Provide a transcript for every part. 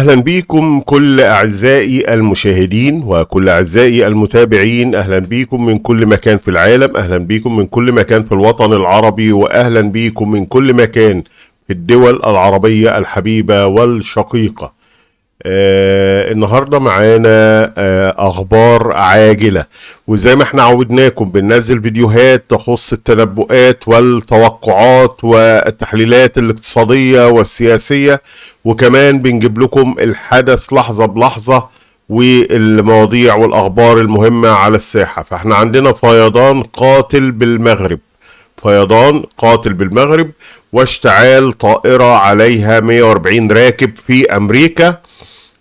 أهلا بيكم كل أعزائي المشاهدين وكل أعزائي المتابعين. أهلا بيكم من كل مكان في العالم، أهلا بيكم من كل مكان في الوطن العربي، وأهلا بيكم من كل مكان في الدول العربية الحبيبة والشقيقة. النهاردة معانا أخبار عاجلة، وزي ما احنا عودناكم بننزل فيديوهات تخص التنبؤات والتوقعات والتحليلات الاقتصادية والسياسية، وكمان بنجيب لكم الحدث لحظة بلحظة والمواضيع والأخبار المهمة على الساحة. فاحنا عندنا فيضان قاتل بالمغرب، فيضان قاتل بالمغرب، واشتعال طائرة عليها 140 راكب في أمريكا،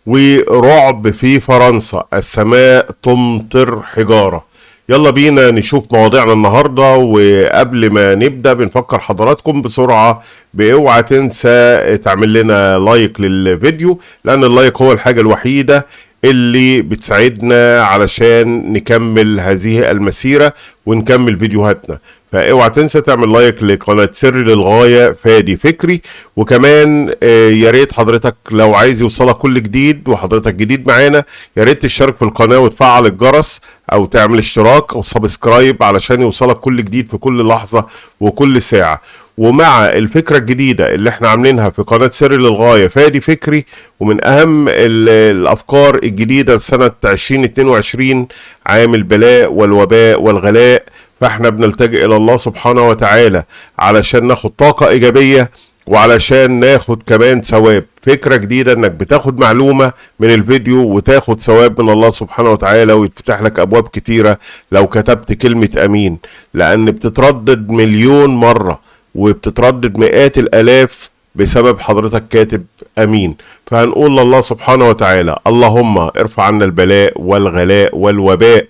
ورعب في فرنسا، السماء تمطر حجارة. يلا بينا نشوف مواضيعنا النهاردة. وقبل ما نبدأ بنفكر حضراتكم بسرعة باوعى تنسى تعمل لنا لايك للفيديو، لأن اللايك هو الحاجة الوحيدة اللي بتساعدنا علشان نكمل هذه المسيرة ونكمل فيديوهاتنا. فاوعى تنسى تعمل لايك لقناة سر للغاية فادي فكري. وكمان يا ريت حضرتك لو عايز يوصلك كل جديد وحضرتك جديد معانا، يا ريت تشترك في القناة وتفعل الجرس او تعمل اشتراك او سبسكرايب علشان يوصلك كل جديد في كل لحظة وكل ساعة. ومع الفكرة الجديدة اللي احنا عاملينها في قناة سر للغاية فادي فكري، ومن اهم الافكار الجديدة لسنة 2022 عام البلاء والوباء والغلاء، فاحنا بنلتجئ الى الله سبحانه وتعالى علشان ناخد طاقة ايجابية وعلشان ناخد كمان ثواب. فكرة جديدة انك بتاخد معلومة من الفيديو وتاخد ثواب من الله سبحانه وتعالى، ويتفتح لك ابواب كتيرة لو كتبت كلمة امين، لان بتتردد مليون مرة وبتتردد مئات الالاف بسبب حضرتك كاتب امين. فهنقول لله سبحانه وتعالى: اللهم ارفع عنا البلاء والغلاء والوباء،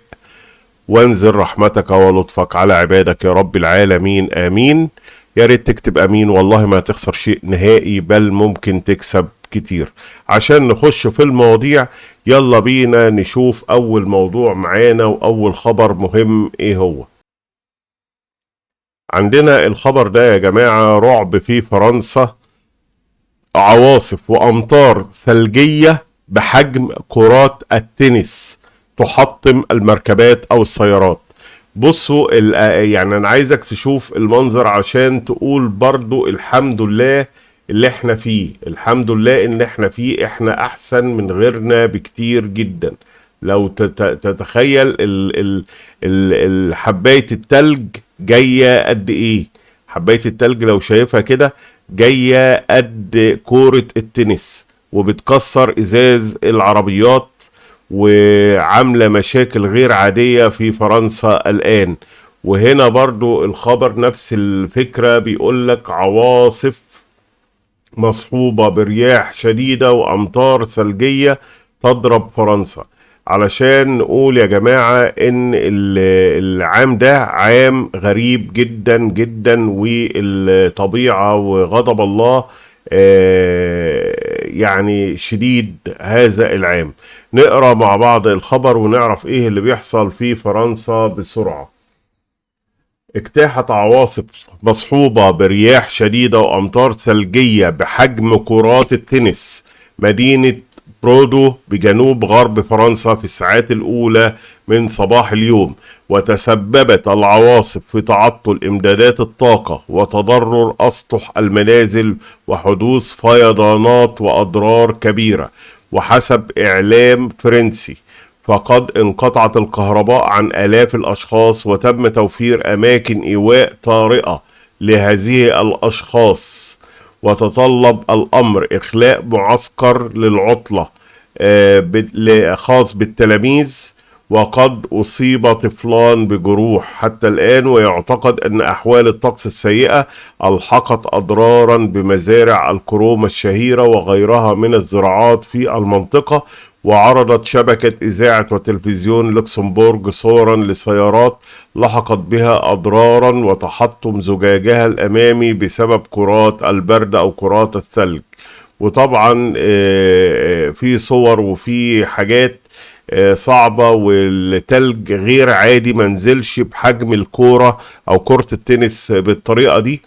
وانزل رحمتك ولطفك على عبادك يا رب العالمين، امين. يا ريت تكتب امين، والله ما هتخسر شيء نهائي، بل ممكن تكسب كتير. عشان نخش في المواضيع، يلا بينا نشوف اول موضوع معانا واول خبر مهم ايه هو. عندنا الخبر ده يا جماعة: رعب في فرنسا، عواصف وامطار ثلجية بحجم كرات التنس تحطم المركبات او السيارات. بصوا يعني انا عايزك تشوف المنظر عشان تقول برضو الحمد لله اللي احنا فيه، الحمد لله ان احنا فيه، احنا احسن من غيرنا بكتير جدا. لو تتخيل حباية التلج جاية قد ايه. حباية التلج لو شايفها كده جاية قد كورة التنس، وبتكسر ازاز العربيات، وعاملة مشاكل غير عادية في فرنسا الآن. وهنا برضو الخبر نفس الفكرة، بيقولك عواصف مصحوبة برياح شديدة وأمطار ثلجية تضرب فرنسا. علشان نقول يا جماعة ان العام ده عام غريب جدا جدا، والطبيعة وغضب الله يعني شديد هذا العام. نقرأ مع بعض الخبر ونعرف ايه اللي بيحصل في فرنسا بسرعة. اجتاحت عواصف مصحوبة برياح شديدة وأمطار ثلجية بحجم كرات التنس مدينة برودو بجنوب غرب فرنسا في الساعات الأولى من صباح اليوم، وتسببت العواصف في تعطل إمدادات الطاقة وتضرر أسطح المنازل وحدوث فيضانات وأضرار كبيرة. وحسب إعلام فرنسي فقد انقطعت الكهرباء عن آلاف الأشخاص، وتم توفير أماكن إيواء طارئة لهذه الأشخاص. وتطلب الأمر إخلاء معسكر للعطلة خاص بالتلاميذ، وقد أصيب طفلان بجروح حتى الآن. ويعتقد أن أحوال الطقس السيئة ألحقت أضرارا بمزارع الكروم الشهيرة وغيرها من الزراعات في المنطقة. وعرضت شبكة إذاعة وتلفزيون لوكسمبورغ صورا لسيارات لحقت بها أضرارا وتحطم زجاجها الأمامي بسبب كرات البرد أو كرات الثلج. وطبعا في صور وفي حاجات صعبة، والتلج غير عادي، منزلش بحجم الكورة أو كرة التنس بالطريقة دي.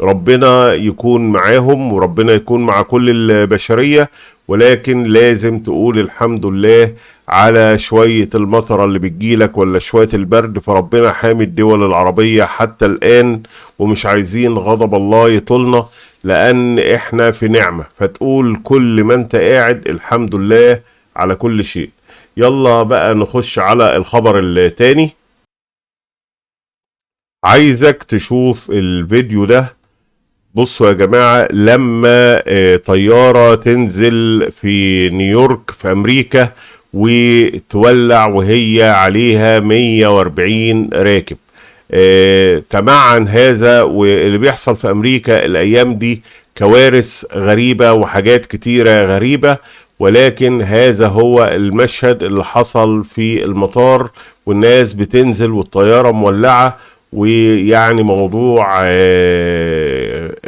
ربنا يكون معاهم وربنا يكون مع كل البشرية، ولكن لازم تقول الحمد لله على شوية المطرة اللي بتجيلك ولا شوية البرد. فربنا حامي الدول العربية حتى الآن، ومش عايزين غضب الله يطولنا لأن احنا في نعمة. فتقول كل ما انت قاعد الحمد لله على كل شيء. يلا بقى نخش على الخبر التاني. عايزك تشوف الفيديو ده. بصوا يا جماعة، لما طيارة تنزل في نيويورك في أمريكا وتولع وهي عليها 140 راكب. تمعن هذا، واللي بيحصل في أمريكا الأيام دي كوارث غريبة وحاجات كتيرة غريبة، ولكن هذا هو المشهد اللي حصل في المطار، والناس بتنزل والطيارة مولعة. ويعني موضوع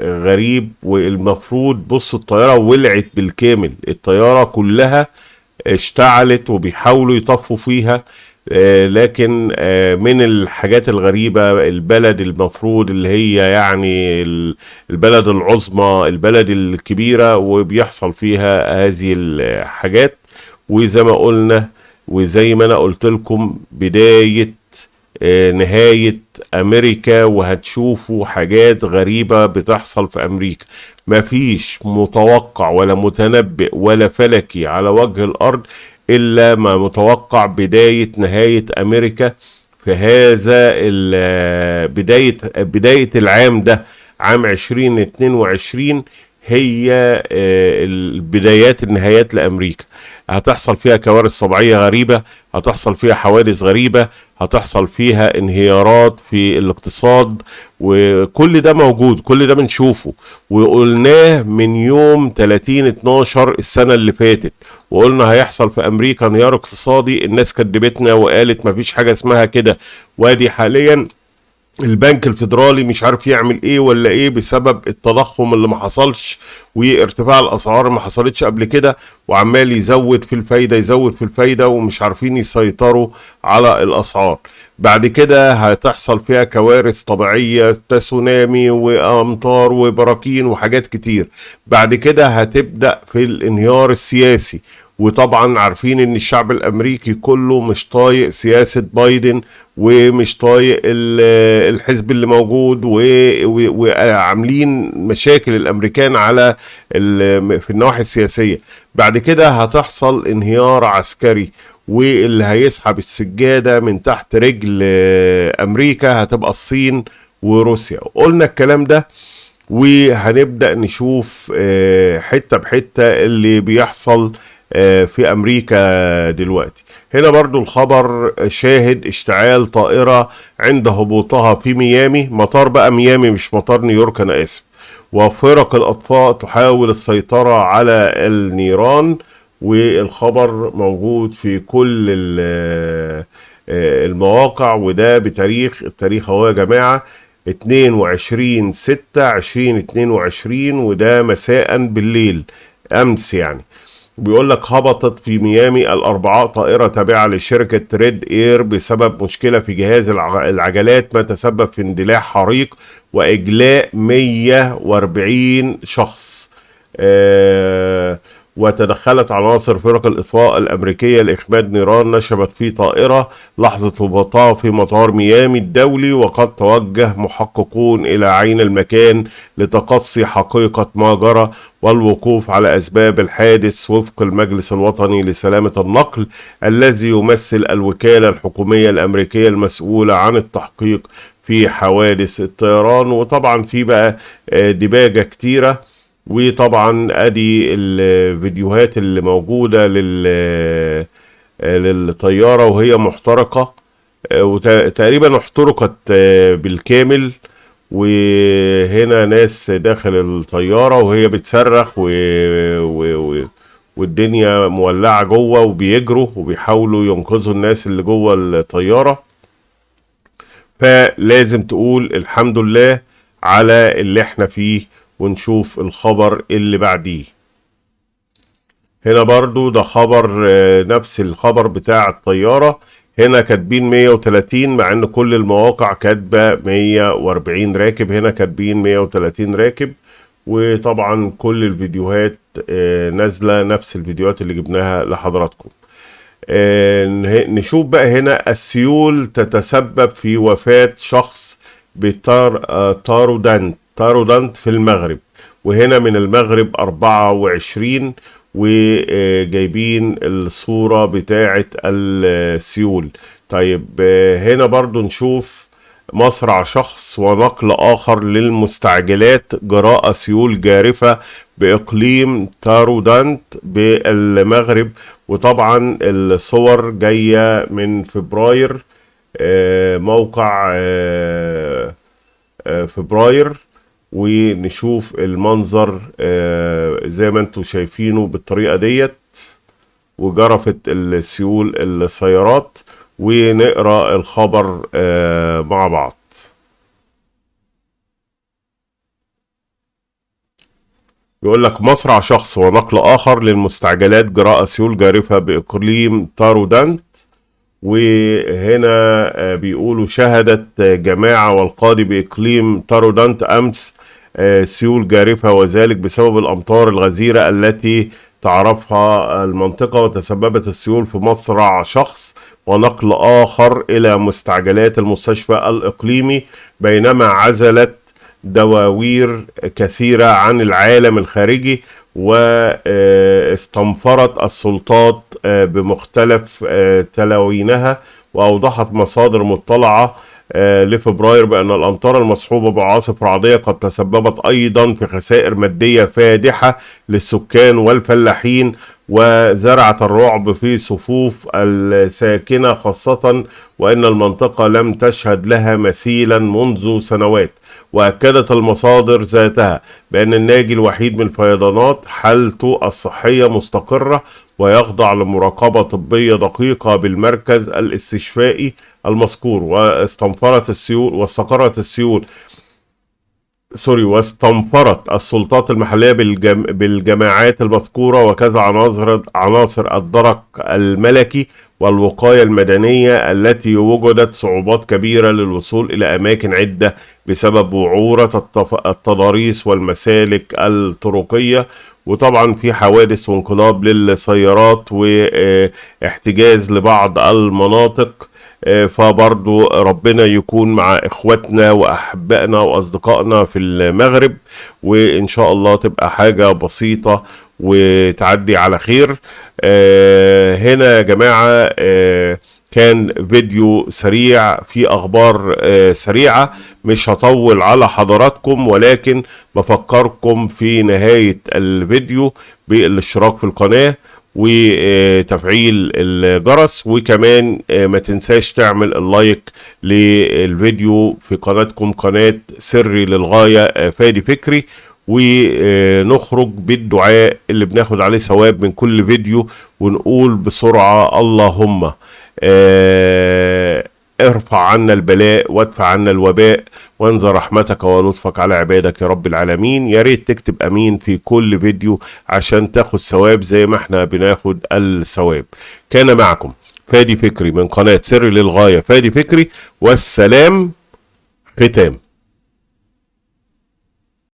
غريب. والمفروض بص، الطيارة ولعت بالكامل، الطيارة كلها اشتعلت وبيحاولوا يطفوا فيها. لكن من الحاجات الغريبة، البلد المفروض اللي هي يعني البلد العظمى، البلد الكبيرة، وبيحصل فيها هذه الحاجات. وزي ما قلنا وزي ما انا قلت لكم، بداية نهاية أمريكا، وهتشوفوا حاجات غريبة بتحصل في أمريكا. مفيش متوقع ولا متنبئ ولا فلكي على وجه الأرض إلا ما متوقع بداية نهاية أمريكا في هذا بداية العام ده، عام 2022. هي البدايات النهايات لأمريكا. هتحصل فيها كوارث طبيعية غريبة، هتحصل فيها حوادث غريبة، هتحصل فيها انهيارات في الاقتصاد، وكل ده موجود، كل ده بنشوفه وقلناه من يوم 30/12 السنة اللي فاتت. وقلنا هيحصل في أمريكا انهيار اقتصادي. الناس كدبتنا وقالت مفيش حاجة اسمها كده. وادي حاليا البنك الفيدرالي مش عارف يعمل ايه ولا ايه بسبب التضخم اللي ما حصلش وارتفاع الاسعار ما حصلتش قبل كده، وعمال يزود في الفايدة يزود في الفايدة، ومش عارفين يسيطروا على الاسعار. بعد كده هتحصل فيها كوارث طبيعية، تسونامي وامطار وبراكين وحاجات كتير. بعد كده هتبدأ في الانهيار السياسي. وطبعا عارفين ان الشعب الامريكي كله مش طايق سياسة بايدن، ومش طايق الحزب اللي موجود، وعاملين مشاكل الامريكان على في النواحي السياسية. بعد كده هتحصل انهيار عسكري، واللي هيسحب السجادة من تحت رجل امريكا هتبقى الصين وروسيا. قلنا الكلام ده، وهنبدأ نشوف حتة بحتة اللي بيحصل في أمريكا دلوقتي. هنا برضو الخبر شاهد اشتعال طائرة عند هبوطها في ميامي، مطار بقى ميامي مش مطار نيويورك أنا آسف. وفرق الأطفاء تحاول السيطرة على النيران. والخبر موجود في كل المواقع، وده التاريخ هو يا جماعة 22/6/2022، وده مساء بالليل أمس يعني. بيقول لك هبطت في ميامي الأربعاء طائرة تابعة لشركة ريد إير بسبب مشكلة في جهاز العجلات، ما تسبب في اندلاع حريق وإجلاء 140 شخص. وتدخلت عناصر فرق الإطفاء الأمريكية لإخماد نيران نشبت في طائرة لحظة هبوطها في مطار ميامي الدولي. وقد توجه محققون إلى عين المكان لتقصي حقيقة ما جرى والوقوف على أسباب الحادث وفق المجلس الوطني لسلامة النقل، الذي يمثل الوكالة الحكومية الأمريكية المسؤولة عن التحقيق في حوادث الطيران. وطبعا في بقى دباجة كتيرة. وطبعا ادي الفيديوهات اللي موجودة للطيارة وهي محترقة، وتقريبا احترقت بالكامل. وهنا ناس داخل الطيارة وهي بتصرخ والدنيا مولعة جوه، وبيجروا وبيحاولوا ينقذوا الناس اللي جوه الطيارة. فلازم تقول الحمد لله على اللي احنا فيه. ونشوف الخبر اللي بعديه. هنا برضو ده خبر نفس الخبر بتاع الطيارة. هنا كاتبين 130 مع ان كل المواقع كاتبه 140 راكب، هنا كاتبين 130 راكب. وطبعا كل الفيديوهات نازله نفس الفيديوهات اللي جبناها لحضراتكم. نشوف بقى هنا السيول تتسبب في وفاة شخص تارودانت في المغرب، وهنا من المغرب 24 وجايبين الصورة بتاعة السيول. طيب هنا برضو نشوف مصرع شخص ونقل آخر للمستعجلات جراء سيول جارفة بإقليم تارودانت بالمغرب. وطبعا الصور جاية من فبراير، موقع فبراير. ونشوف المنظر زي ما انتم شايفينه بالطريقة ديت، وجرفت السيول السيارات. ونقرأ الخبر مع بعض. بيقول لك مصرع شخص ونقل آخر للمستعجلات جراء سيول جارفة بإقليم تارودانت. وهنا بيقولوا شهدت جماعة والقاضي بإقليم تارودانت أمس سيول جارفة، وذلك بسبب الأمطار الغزيرة التي تعرفها المنطقة. وتسببت السيول في مصرع شخص ونقل آخر إلى مستعجلات المستشفى الإقليمي، بينما عزلت دواوير كثيرة عن العالم الخارجي. واستنفرت السلطات بمختلف تلاوينها. وأوضحت مصادر مطلعة لفبراير بأن الأمطار المصحوبة بعواصف رعدية قد تسببت أيضا في خسائر مادية فادحة للسكان والفلاحين، وزرعت الرعب في صفوف الساكنة، خاصة وأن المنطقة لم تشهد لها مثيلا منذ سنوات. وأكدت المصادر ذاتها بأن الناجي الوحيد من الفيضانات حالته الصحية مستقرة، ويخضع لمراقبة طبية دقيقة بالمركز الاستشفائي المذكور. واستنفرت السلطات المحلية بالجماعات المذكورة، وكذا عناصر الدرك الملكي والوقاية المدنية التي وجدت صعوبات كبيرة للوصول إلى أماكن عدة بسبب وعورة التضاريس والمسالك الطرقية. وطبعا في حوادث وانقلاب للسيارات واحتجاز لبعض المناطق. فبرضو ربنا يكون مع اخواتنا واحبائنا واصدقائنا في المغرب، وان شاء الله تبقى حاجة بسيطة وتعدي على خير. هنا يا جماعة كان فيديو سريع في اخبار سريعة، مش هطول على حضراتكم، ولكن بفكركم في نهاية الفيديو بالاشتراك في القناة وتفعيل الجرس، وكمان ما تنساش تعمل اللايك للفيديو في قناتكم، قناة سري للغاية فادي فكري. ونخرج بالدعاء اللي بناخد عليه ثواب من كل فيديو، ونقول بسرعة اللهم ارفع عنا البلاء وادفع عنا الوباء، وانزل رحمتك ولطفك على عبادك يا رب العالمين. يا ريت تكتب امين في كل فيديو عشان تاخد ثواب زي ما احنا بناخد الثواب. كان معكم فادي فكري من قناة سر للغاية فادي فكري، والسلام ختام.